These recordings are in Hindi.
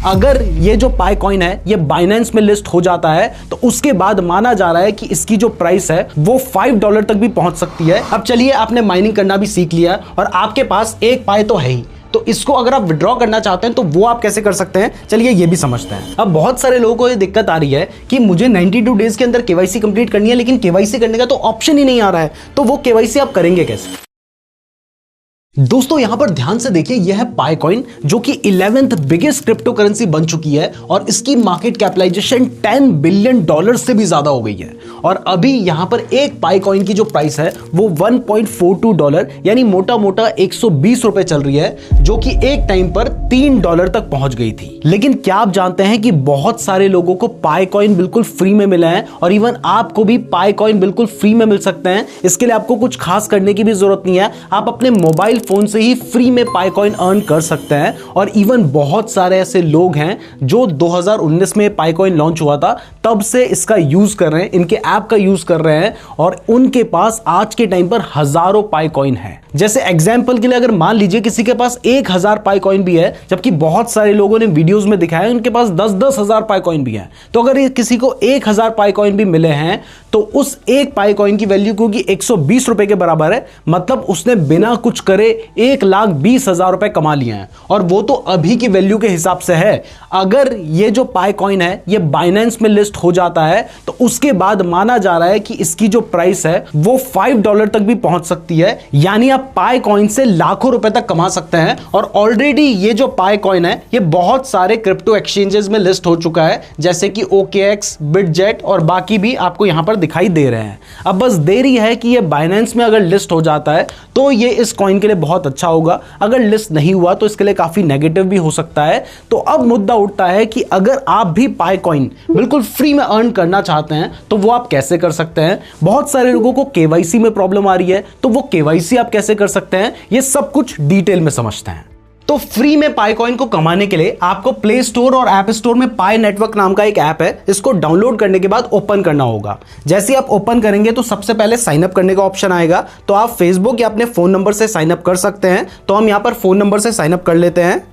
अगर ये जो पाई कॉइन है ये बाइनेंस में लिस्ट हो जाता है तो उसके बाद माना जा रहा है कि इसकी जो प्राइस है वो $5 तक भी पहुंच सकती है। अब चलिए, आपने माइनिंग करना भी सीख लिया और आपके पास एक पाई तो है ही, तो इसको अगर आप विड्रॉ करना चाहते हैं तो वो आप कैसे कर सकते हैं, चलिए ये भी समझते हैं। अब बहुत सारे लोगों को ये दिक्कत आ रही है कि मुझे 92 डेज के अंदर केवाईसी कंप्लीट करनी है, लेकिन केवाईसी करने का तो ऑप्शन ही नहीं आ रहा है, तो वो केवाईसी आप करेंगे कैसे? दोस्तों यहां पर ध्यान से देखिए, यह है पाई कॉइन जो कि 11th बिगेस्ट क्रिप्टो करेंसी बन चुकी है और इसकी मार्केट कैपिटलाइजेशन $10 बिलियन से भी ज्यादा हो गई है। और अभी यहां पर एक पाई कॉइन की जो प्राइस है वो $1.42 यानी मोटा मोटा 120 रुपए चल रही है, जो कि एक टाइम पर $3 तक पहुंच गई थी। लेकिन क्या आप जानते हैं कि बहुत सारे लोगों को पाई कॉइन बिल्कुल फ्री में मिला है और इवन आपको भी पाई कॉइन बिल्कुल फ्री में मिल सकते हैं। इसके लिए आपको कुछ खास करने की भी जरूरत नहीं है, आप अपने मोबाइल फोन से ही फ्री में पाई कॉइन अर्न कर सकते हैं। और इवन बहुत सारे ऐसे लोग हैं जो 2019 में पाई कॉइन लॉन्च हुआ था तब से इसका यूज कर रहे हैं, इनके ऐप का यूज कर रहे हैं और उनके पास आज के टाइम पर हजारों पाई कॉइन है। जैसे एग्जांपल के लिए अगर मान लीजिए किसी के पास 1000 पाई कॉइन भी है, जबकि बहुत सारे लोगों ने वीडियोस में दिखाया उनके पास 10-10 हजार पाई कॉइन भी है। तो अगर किसी को 1000 पाई कॉइन भी मिले हैं तो उस एक पाई कॉइन की वैल्यू क्योंकि 120 रुपए के बराबर है, मतलब उसने बिना कुछ करे 1,20,000 रुपए कमा लिए हैं। और वो तो अभी की वैल्यू के हिसाब से है। अगर ये जो पाई कॉइन है ये बाइनेंस में लिस्ट हो जाता है तो उसके बाद माना जा रहा है कि इसकी जो प्राइस है वो $5 तक भी पहुंच सकती है, यानी आप पाई कॉइन से लाखों रुपए तक कमा सकते हैं। और ऑलरेडी ये जो पाई कॉइन है ये बहुत सारे क्रिप्टो एक्सचेंजेस में लिस्ट हो चुका है, जैसे कि OKX, बिटजेट और बाकी भी आपको यहां पर दिखाई दे रहे हैं। अब बस देरी है कि ये बाइनेंस में अगर लिस्ट हो जाता है तो ये इस कॉइन के लिए बहुत अच्छा होगा, अगर लिस्ट नहीं हुआ तो इसके लिए काफी नेगेटिव भी हो सकता है। तो अब मुद्दा उठता है कि अगर आप भी पाई कॉइन बिल्कुल फ्री में अर्न करना चाहते हैं तो वो आप कैसे कर सकते हैं। बहुत सारे लोगों को केवाईसी में प्रॉब्लम आ रही है, तो वो केवाईसी आप कैसे कर सकते हैं, ये सब कुछ डिटेल में समझते हैं। तो फ्री में पाई कॉइन को कमाने के लिए आपको प्ले स्टोर और ऐप स्टोर में पाई नेटवर्क नाम का एक ऐप है, इसको डाउनलोड करने के बाद ओपन करना होगा। जैसे आप ओपन करेंगे तो सबसे पहले साइन अप करने का ऑप्शन आएगा, तो आप फेसबुक या अपने फोन नंबर से साइन अप कर सकते हैं। तो हम यहां पर फोन नंबर से साइन अप कर लेते हैं।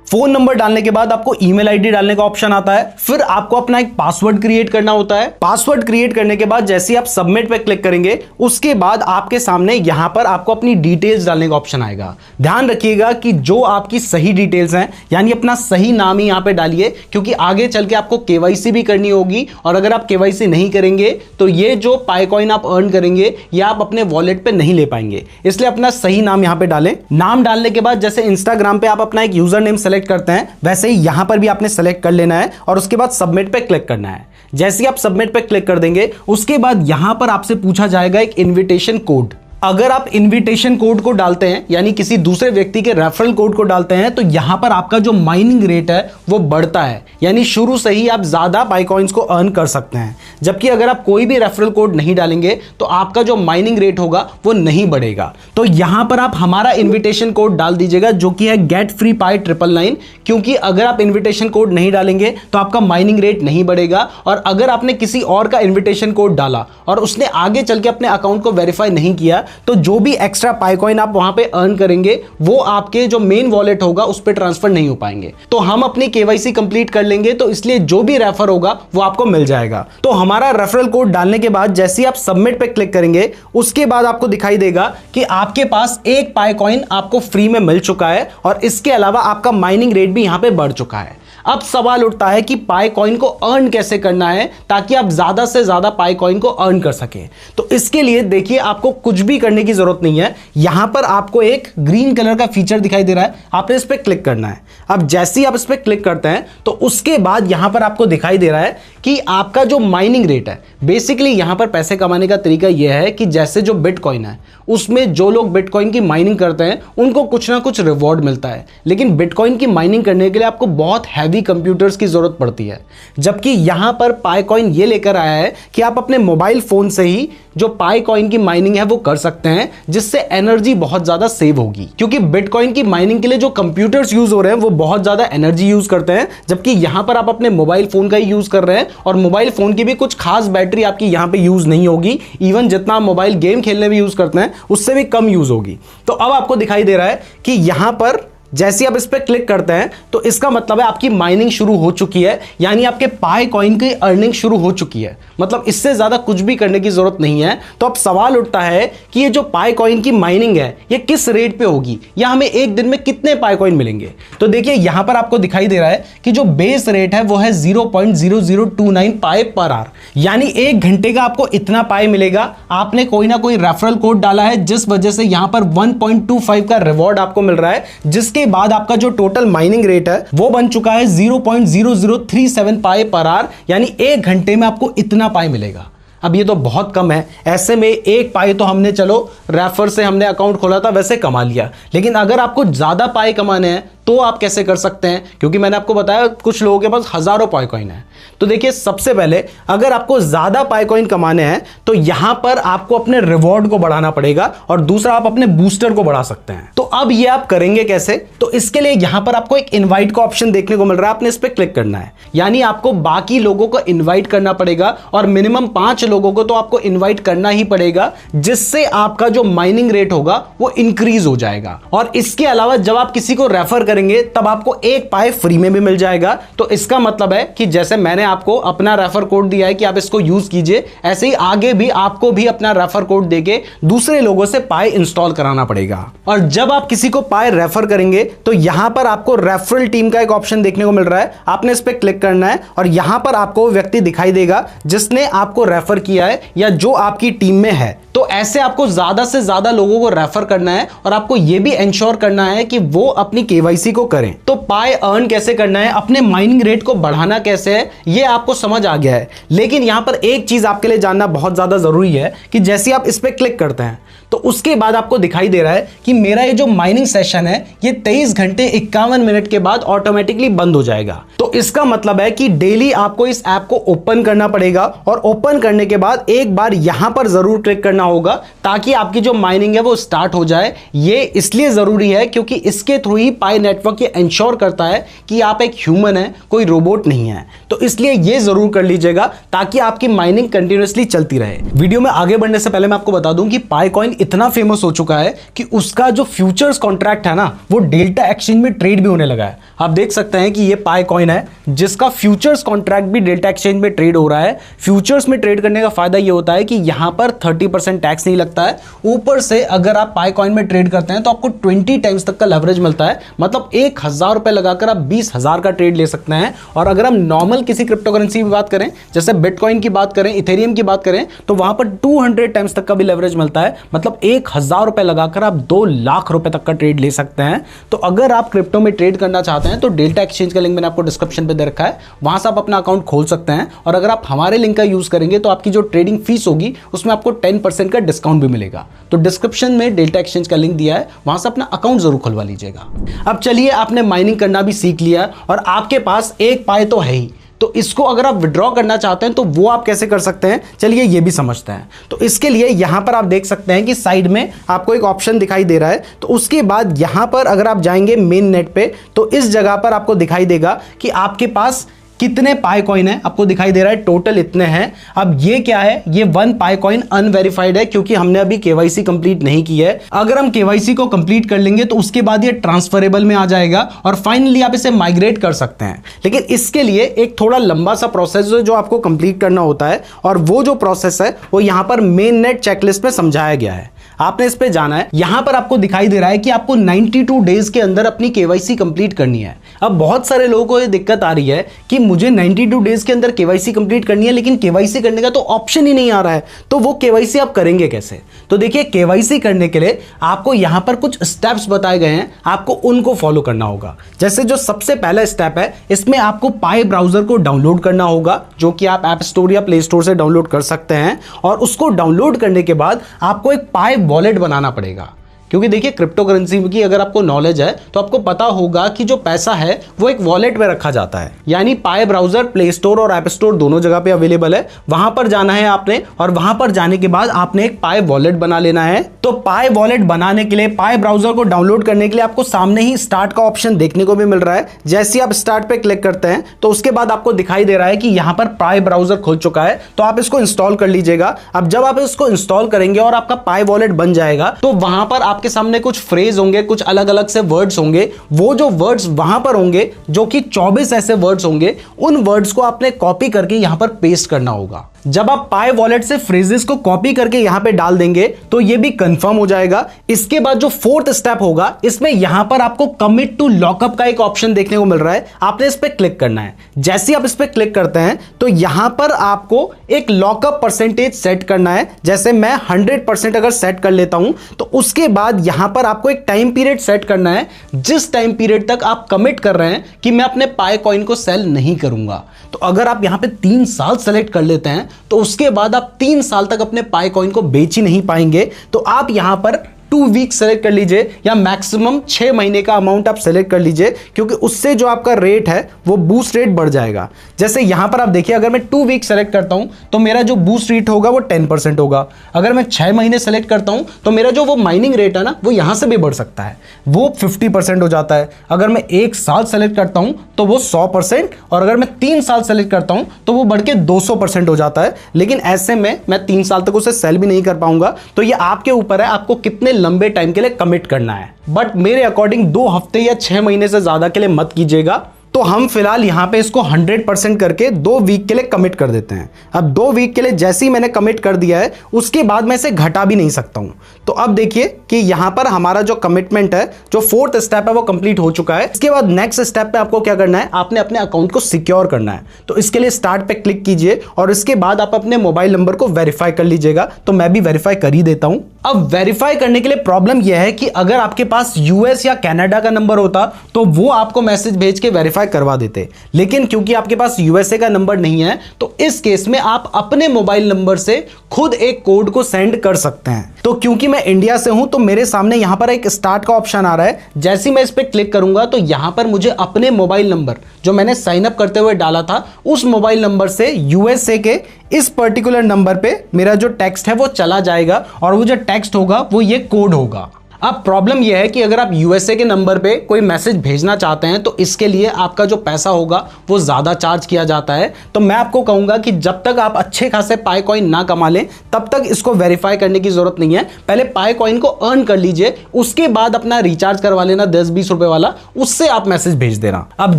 फोन नंबर डालने के बाद आपको ईमेल आईडी डालने का ऑप्शन आता है, फिर आपको अपना एक पासवर्ड क्रिएट करना होता है। पासवर्ड क्रिएट करने के बाद जैसे ही आप सबमिट पे क्लिक करेंगे उसके बाद आपके सामने यहां पर आपको अपनी डिटेल्स डालने का ऑप्शन आएगा। ध्यान रखिएगा कि जो आपकी सही डिटेल्स हैं, यानी अपना सही नाम ही यहां पे डालिए, क्योंकि आगे चल के आपको केवाईसी भी करनी होगी और अगर आप केवाईसी नहीं करेंगे तो ये जो पाई कॉइन आप अर्न करेंगे ये आप अपने वॉलेट पे नहीं ले पाएंगे। इसलिए अपना सही नाम यहां पे डालें। नाम डालने के बाद जैसे इंस्टाग्राम पे आप अपना एक यूजर नेम सेलेक्ट करते हैं, वैसे ही यहां पर भी आपने सेलेक्ट कर लेना है और उसके बाद सबमिट पे क्लिक करना है। जैसे ही आप सबमिट पे क्लिक कर देंगे उसके बाद यहां पर आपसे पूछा जाएगा एक इनविटेशन कोड। अगर आप इनविटेशन कोड को डालते हैं, यानी किसी दूसरे व्यक्ति के रेफरल कोड को डालते हैं, तो यहां पर आपका जो माइनिंग रेट है वो बढ़ता है, यानी शुरू से ही आप ज्यादा पाई कॉइन्स को अर्न कर सकते हैं। जबकि अगर आप कोई भी रेफरल कोड नहीं डालेंगे तो आपका जो माइनिंग रेट होगा वो नहीं बढ़ेगा। तो यहां पर आप हमारा इन्विटेशन कोड डाल दीजिएगा जो कि है गेट फ्री पाई 999, क्योंकि अगर आप इन्विटेशन कोड नहीं डालेंगे तो आपका माइनिंग रेट नहीं बढ़ेगा। और अगर आपने किसी और का इन्विटेशन कोड डाला और उसने आगे चल के अपने अकाउंट को वेरीफाई नहीं किया तो जो भी एक्स्ट्रा पाई कॉइन आप वहां पे अर्न करेंगे वो आपके जो मेन वॉलेट होगा उस पर ट्रांसफर नहीं हो पाएंगे। तो हम अपनी केवाईसी कंप्लीट कर लेंगे, तो इसलिए जो भी रेफर होगा वो आपको मिल जाएगा। तो हमारा रेफरल कोड डालने के बाद जैसे ही आप सबमिट पे क्लिक करेंगे उसके बाद आपको दिखाई देगा कि आपके पास एक पाई कॉइन आपको फ्री में मिल चुका है और इसके अलावा आपका माइनिंग रेट भी यहां पे बढ़ चुका है। अब सवाल उठता है कि पाई कॉइन को अर्न कैसे करना है ताकि आप ज्यादा से ज्यादा पाई कॉइन को अर्न कर सके। तो इसके लिए देखिए आपको कुछ भी करने की जरूरत नहीं है। यहां पर आपको एक ग्रीन कलर का फीचर दिखाई दे रहा है, आपने इस पर क्लिक करना है। अब जैसे ही आप इस पर क्लिक करते हैं तो उसके बाद यहां पर आपको दिखाई दे रहा है कि आपका जो माइनिंग रेट है, बेसिकली यहां पर पैसे कमाने का तरीका यह है कि जैसे जो बिटकॉइन है उसमें जो लोग बिटकॉइन की माइनिंग करते हैं उनको कुछ ना कुछ रिवॉर्ड मिलता है, लेकिन बिटकॉइन की माइनिंग करने के लिए आपको बहुत हैवी कंप्यूटर्स की जरूरत पड़ती है। जबकि यहां पर पाई कॉइन ये लेकर आया है कि आप अपने मोबाइल फोन से ही जो पाई कॉइन की माइनिंग है वो कर सकते हैं, जिससे एनर्जी बहुत ज्यादा सेव होगी। क्योंकि बिटकॉइन की माइनिंग के लिए जो कंप्यूटर्स यूज हो रहे हैं वो बहुत ज्यादा एनर्जी यूज करते हैं, जबकि यहां पर आप अपने मोबाइल फोन का ही यूज कर रहे हैं और मोबाइल फोन की भी कुछ खास बैटरी आपकी यहां पे यूज नहीं होगी। इवन जितना आप मोबाइल गेम खेलने में यूज करते हैं उससे भी कम यूज होगी। तो अब आपको दिखाई दे रहा है कि यहां पर जैसे आप इस पे क्लिक करते हैं तो इसका मतलब है आपकी माइनिंग शुरू हो चुकी है, यानी आपके पाई कॉइन की अर्निंग शुरू हो चुकी है। मतलब इससे ज्यादा कुछ भी करने की जरूरत नहीं है। तो अब सवाल उठता है कि ये जो पाई कॉइन की माइनिंग है ये किस रेट पे होगी, या हमें एक दिन में कितने पाई कॉइन मिलेंगे। तो देखिए यहां पर आपको दिखाई दे रहा है कि जो बेस रेट है वो है 0.0029 पाई पर आवर, यानी एक घंटे का आपको इतना पाई मिलेगा। आपने कोई ना कोई रेफरल कोड डाला है जिस वजह से यहां पर 1.25 का रिवॉर्ड आपको मिल रहा है, जिसके बाद आपका जो टोटल माइनिंग रेट है वो बन चुका है 0.0037 पाई पर आवर, यानी एक घंटे में आपको इतना पाई मिलेगा। अब ये तो बहुत कम है। ऐसे में एक पाई तो हमने चलो रेफर से हमने अकाउंट खोला था वैसे कमा लिया, लेकिन अगर आपको ज्यादा पाई कमाने हैं तो आप कैसे कर सकते हैं, क्योंकि मैंने आपको बताया कुछ लोगों के पास हजारों पाई कॉइन है। तो देखिए सबसे पहले अगर आपको ज्यादा पाई कॉइन कमाने हैं तो यहां पर आपको अपने रिवॉर्ड को बढ़ाना पड़ेगा, और दूसरा आप अपने बूस्टर को बढ़ा सकते हैं। तो अब ये आप करेंगे कैसे, तो इसके लिए यहां पर आपको एक इनवाइट का ऑप्शन देखने को मिल रहा है, आपने इस पर क्लिक करना है, यानी आपको बाकी लोगों को इन्वाइट करना पड़ेगा, और मिनिमम 5 लोगों को तो आपको इन्वाइट करना ही पड़ेगा, जिससे आपका जो माइनिंग रेट होगा वो इंक्रीज हो जाएगा। और इसके अलावा जब आप किसी को रेफर करेंगे तब आपको एक पाई फ्री में भी मिल जाएगा। तो इसका मतलब है कि जैसे मैंने आपको अपना रेफर कोड दिया है कि आप इसको यूज कीजिए, ऐसे ही आगे भी आपको भी अपना रेफर कोड देके दूसरे लोगों से पाई इंस्टॉल कराना पड़ेगा। और जब आप किसी को पाई रेफर करेंगे तो यहां पर आपको रेफरल टीम का एक ऑप्शन देखने को मिल रहा है, आपने इस पर क्लिक करना है, और यहां पर आपको व्यक्ति दिखाई देगा जिसने आपको रेफर किया है या जो आपकी टीम में है। तो ऐसे आपको ज्यादा से ज्यादा लोगों को रेफर करना है, और आपको यह भी इंश्योर करना है कि वो अपनी केवाईसी को करें। तो पाई अर्न कैसे करना है, अपने माइनिंग रेट को बढ़ाना कैसे है, यह आपको समझ आ गया है। लेकिन यहां पर एक चीज आपके लिए जानना बहुत ज्यादा जरूरी है कि जैसे आप इस पर क्लिक करते हैं तो उसके बाद आपको दिखाई दे रहा है कि मेरा ये जो माइनिंग सेशन है ये 23 घंटे 51 मिनट के बाद ऑटोमेटिकली बंद हो जाएगा। तो इसका मतलब है कि डेली आपको इस ऐप को ओपन करना पड़ेगा, और ओपन करने के बाद एक बार यहां पर जरूर क्लिक करना होगा ताकि आपकी जो माइनिंग है वो स्टार्ट हो जाए। ये इसलिए जरूरी है क्योंकि इसके थ्रू ही पाई नेटवर्क ये इंश्योर करता है कि आप एक ह्यूमन है, कोई रोबोट नहीं है। तो इसलिए ये जरूर कर लीजिएगा ताकि आपकी माइनिंग कंटिन्यूअसली चलती रहे। वीडियो में आगे बढ़ने से पहले मैं आपको बता दूं कि पाई कॉइन इतना फेमस हो चुका है कि उसका जो फ्यूचर्स कॉन्ट्रैक्ट है ना वो डेल्टा एक्सचेंज में ट्रेड भी होने लगा है। आप देख सकते हैं कि ये पाई कॉइन है जिसका फ्यूचर्स कॉन्ट्रैक्ट भी डेल्टा एक्सचेंज में ट्रेड हो रहा है। फ्यूचर्स में ट्रेड करने का फायदा ये होता है कि यहां पर 30% टैक्स नहीं लगता है। ऊपर से अगर आप पाई कॉइन में ट्रेड करते हैं तो आपको 20 टाइम्स तक का लेवरेज मिलता है, मतलब 1000 रुपए लगाकर आप 20,000 का ट्रेड ले सकते हैं। और अगर हम नॉर्मल किसी क्रिप्टो करेंसी की बात करें, जैसे बिटकॉइन की बात करें, इथेरियम की बात करें, तो वहां पर 200 टाइम्स तक का भी लेवरेज मिलता है, मतलब 1000 रुपए लगाकर आप 2 लाख रुपए तक का ट्रेड ले सकते हैं। तो अगर आप क्रिप्टो में ट्रेड करना चाहते हैं तो डेल्टा एक्सचेंज का लिंक मैंने आपको डिस्क्रिप्शन पे दे रखा है, वहां से आप अपना अकाउंट खोल सकते हैं। और अगर आप हमारे लिंक का यूज करेंगे तो आपकी जो ट्रेडिंग फीस होगी उसमें आपको 10% का डिस्काउंट भी मिलेगा। तो डिस्क्रिप्शन में डेल्टा एक्सचेंज का लिंक दिया है, वहां से अपना अकाउंट जरूर खुलवा लीजिएगा। अब चलिए, आपने माइनिंग करना भी सीख लिया और आपके पास एक पाई तो है ही, तो इसको अगर आप विड्रॉ करना चाहते हैं तो वो आप कैसे कर सकते हैं, चलिए ये भी समझते हैं। तो इसके लिए यहां पर आप देख सकते हैं कि साइड में आपको एक ऑप्शन दिखाई दे रहा है। तो उसके बाद यहां पर अगर आप जाएंगे मेन नेट पे तो इस जगह पर आपको दिखाई देगा कि आपके पास कितने पाई कॉइन है, आपको दिखाई दे रहा है टोटल इतने हैं। अब ये क्या है, ये 1 पाई कॉइन अनवेरिफाइड है क्योंकि हमने अभी केवाईसी कंप्लीट नहीं की है। अगर हम केवाईसी को कंप्लीट कर लेंगे तो उसके बाद ये ट्रांसफरेबल में आ जाएगा और फाइनली आप इसे माइग्रेट कर सकते हैं। लेकिन इसके लिए एक थोड़ा लंबा सा प्रोसेस है जो आपको कंप्लीट करना होता है, और वो जो प्रोसेस है वो यहां पर मेन नेट चेकलिस्ट में समझाया गया है। आपने इस पे जाना है, यहां पर आपको दिखाई दे रहा है कि आपको 92 डेज के अंदर अपनी केवाईसी कंप्लीट करनी है। अब बहुत सारे लोगों को ये दिक्कत आ रही है कि मुझे 92 डेज के अंदर केवाईसी कंप्लीट करनी है, लेकिन केवाईसी करने का तो ऑप्शन ही नहीं आ रहा है, तो वो केवाईसी आप करेंगे कैसे। तो देखिए, केवाईसी करने के लिए आपको यहां पर कुछ स्टेप्स बताए गए हैं, आपको उनको फॉलो करना होगा। जैसे जो सबसे पहला स्टेप है, इसमें आपको पाई ब्राउजर को डाउनलोड करना होगा, जो कि आप ऐप स्टोर या प्ले स्टोर से डाउनलोड कर सकते हैं। और उसको डाउनलोड करने के बाद आपको एक पाई वॉलेट बनाना पड़ेगा, क्योंकि देखिए क्रिप्टो करेंसी की अगर आपको नॉलेज है तो आपको पता होगा कि जो पैसा है वो एक वॉलेट में रखा जाता है। यानी पाई ब्राउजर प्ले स्टोर और ऐप स्टोर दोनों जगह पे अवेलेबल है, वहां पर जाना है आपने, और वहां पर जाने के बाद आपने एक पाई वॉलेट बना लेना है। तो पाई वॉलेट बनाने के लिए, पाई ब्राउजर को डाउनलोड करने के लिए आपको सामने ही स्टार्ट का ऑप्शन देखने को भी मिल रहा है। जैसे आप स्टार्ट पे क्लिक करते हैं तो उसके बाद आपको दिखाई दे रहा है कि यहां पर पाई ब्राउजर खुल चुका है, तो आप इसको इंस्टॉल कर लीजिएगा। अब जब आप इसको इंस्टॉल करेंगे और आपका पाई वॉलेट बन जाएगा तो वहां पर आपके आपके सामने कुछ फ्रेज होंगे, कुछ अलग अलग से वर्ड्स होंगे। वो जो वर्ड्स वहां पर होंगे, जो कि 24 ऐसे वर्ड्स होंगे, उन वर्ड्स को आपने कॉपी करके यहां पर पेस्ट करना होगा। जब आप पाई वॉलेट से फ्रेजेस को कॉपी करके यहां पे डाल देंगे तो ये भी कंफर्म हो जाएगा। इसके बाद जो फोर्थ स्टेप होगा, इसमें यहां पर आपको कमिट टू लॉकअप का एक ऑप्शन देखने को मिल रहा है। आपने इस पे क्लिक करना है। जैसे आप इस पे क्लिक करते हैं तो यहां पर आपको एक लॉकअप परसेंटेज सेट करना है। जैसे मैं 100% अगर सेट कर लेता हूं तो उसके बाद यहां पर आपको एक टाइम पीरियड सेट करना है, जिस टाइम पीरियड तक आप कमिट कर रहे हैं कि मैं अपने पाई कॉइन को सेल नहीं करूंगा। तो अगर आप यहां पे 3 साल सेलेक्ट कर लेते हैं तो उसके बाद आप 3 साल तक अपने पाई कॉइन को बेच ही नहीं पाएंगे। तो आप यहां पर 2 वीक सेलेक्ट कर लीजिए या मैक्सिमम 6 महीने का अमाउंट आप सेलेक्ट कर लीजिए, क्योंकि उससे जो आपका रेट है वो बूस्ट रेट बढ़ जाएगा। जैसे यहां पर आप देखिए, अगर मैं 2 वीक सेलेक्ट करता हूं तो मेरा जो बूस्ट रेट होगा वो 10% होगा। अगर मैं 6 महीने सेलेक्ट करता हूं तो मेरा जो वो माइनिंग रेट है ना, वो यहां से भी बढ़ सकता है, वो 50% हो जाता है। अगर मैं 1 साल सेलेक्ट करता हूं तो वो 100%, और अगर मैं 3 साल सेलेक्ट करता हूं तो वो बढ़ के 200% हो जाता है। लेकिन ऐसे में मैं 3 साल तक उसे सेल भी नहीं कर पाऊंगा। तो ये आपके ऊपर है, आपको कितने लंबे टाइम के लिए कमिट करना है। बट मेरे अकॉर्डिंग 2 हफ्ते या 6 महीने से ज्यादा के लिए मत कीजिएगा। तो हम फिलहाल यहां पे इसको 100% करके 2 वीक के लिए कमिट कर देते हैं। अब 2 वीक के लिए जैसे ही मैंने कमिट कर दिया है, उसके बाद मैं इसे घटा भी नहीं सकता हूं। तो अब देखिए कि यहां पर हमारा जो कमिटमेंट है, जो फोर्थ स्टेप है, वो कंप्लीट हो चुका है। इसके बाद नेक्स्ट स्टेप पे आपको क्या करना है, आपने अपने अकाउंट को सिक्योर करना है। तो इसके लिए स्टार्ट पे क्लिक कीजिए और इसके बाद आप अपने मोबाइल नंबर को वेरीफाई कर लीजिएगा। तो मैं भी वेरीफाई कर ही देता हूं। अब वेरीफाई करने के लिए प्रॉब्लम यह है कि अगर आपके पास यूएस या कनाडा का नंबर होता तो वो आपको मैसेज भेज के वेरीफाई करवा देते, लेकिन क्योंकि आपके पास यूएसए का नंबर नहीं है तो इस केस में आप अपने मोबाइल नंबर से खुद एक कोड को सेंड कर सकते हैं। तो क्योंकि मैं इंडिया से हूं तो मेरे सामने यहां पर एक स्टार्ट का ऑप्शन आ रहा है। जैसे मैं इस पर क्लिक करूंगा तो यहां पर मुझे अपने मोबाइल नंबर जो मैंने साइन अप करते हुए डाला था, उस मोबाइल नंबर से यूएसए के इस पर्टिकुलर नंबर पे मेरा जो टेक्स्ट है वो चला जाएगा, और वो जो टेक्स्ट होगा वो ये कोड होगा। अब प्रॉब्लम यह है कि अगर आप यूएसए के नंबर पे कोई मैसेज भेजना चाहते हैं तो इसके लिए आपका जो पैसा होगा वो ज्यादा चार्ज किया जाता है। तो मैं आपको कहूंगा कि जब तक आप अच्छे खासे पाई कॉइन ना कमा लें तब तक इसको वेरीफाई करने की जरूरत नहीं है। पहले पाई कॉइन को अर्न कर लीजिए, उसके बाद अपना रिचार्ज करवा लेना 10-20 रुपए वाला, उससे आप मैसेज भेज देना। अब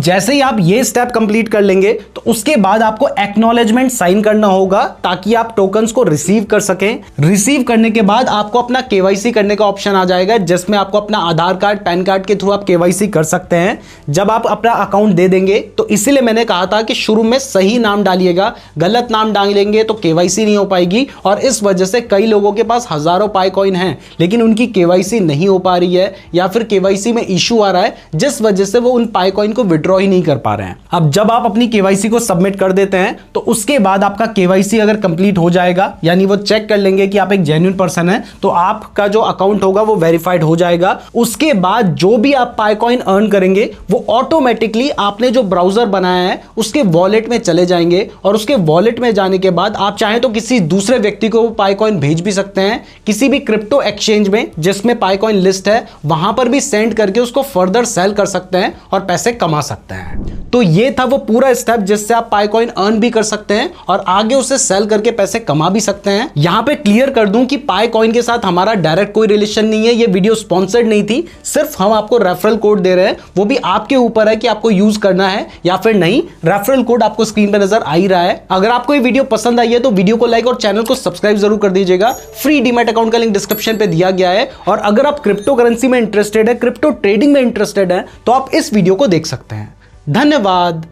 जैसे ही आप ये स्टेप कंप्लीट कर लेंगे तो उसके बाद आपको एक्नॉलेजमेंट साइन करना होगा ताकि आप टोकन्स को रिसीव कर सकें। रिसीव करने के बाद आपको अपना केवाईसी करने का ऑप्शन आ जाएगा, जिसमें आपको अपना आधार कार्ड, पैन कार्ड के थ्रू आप केवाईसी कर सकते हैं। जब आप अपना अकाउंट दे देंगे तो इसीलिए मैंने कहा था कि शुरू में सही नाम डालिएगा, गलत नाम डालेंगे तो केवाईसी नहीं हो पाएगी। और इस वजह से कई लोगों के पास हजारों पाई कॉइन हैं लेकिन उनकी केवाईसी नहीं हो पा रही है, या फिर केवाईसी में इशू आ रहा है जिस वजह से वो उन पाई कॉइन को विड्रॉ ही नहीं कर पा रहे हैं। अब जब आप अपनी केवाईसी को सबमिट कर देते हैं तो उसके बाद आपका केवाईसी अगर कंप्लीट हो जाएगा, यानी वो चेक कर लेंगे कि आप एक जेन्युइन पर्सन है, तो आपका जो अकाउंट होगा वो वेरीफाइड हो जाएगा। उसके बाद जो भी आप पाई कॉइन अर्न करेंगे वो ऑटोमेटिकली आपने जो ब्राउजर बनाया है उसके वॉलेट में चले जाएंगे, और उसके वॉलेट में जाने के बाद आप चाहे तो किसी दूसरे व्यक्ति को पाई कॉइन भेज भी सकते हैं। किसी भी क्रिप्टो एक्सचेंज में जिसमें पाई कॉइन लिस्ट है वहां पर भी सेंड करके उसको फर्दर सेल कर सकते हैं और पैसे कमा सकते हैं। तो ये था वो पूरा स्टेप जिससे आप पाई कॉइन अर्न भी कर सकते हैं और आगे उसे सेल करके पैसे कमा भी सकते हैं। यहां पे क्लियर कर दूं कि पाई कॉइन के साथ हमारा डायरेक्ट कोई रिलेशन नहीं है। ये वीडियो स्पॉन्सर्ड नहीं थी, सिर्फ हम आपको रेफरल कोड दे रहे हैं, वो भी आपके ऊपर है कि आपको यूज करना है या फिर नहीं। रेफरल कोड आपको स्क्रीन पे नजर आ ही रहा है। अगर आपको ये वीडियो पसंद आई है तो वीडियो को लाइक और चैनल को सब्सक्राइब जरूर कर दीजिएगा। फ्री डीमैट अकाउंट का लिंक डिस्क्रिप्शन पे दिया गया है। और अगर आप क्रिप्टो करेंसी में इंटरेस्टेड है, क्रिप्टो ट्रेडिंग में इंटरेस्टेड है, तो आप इस वीडियो को देख सकते हैं। धन्यवाद।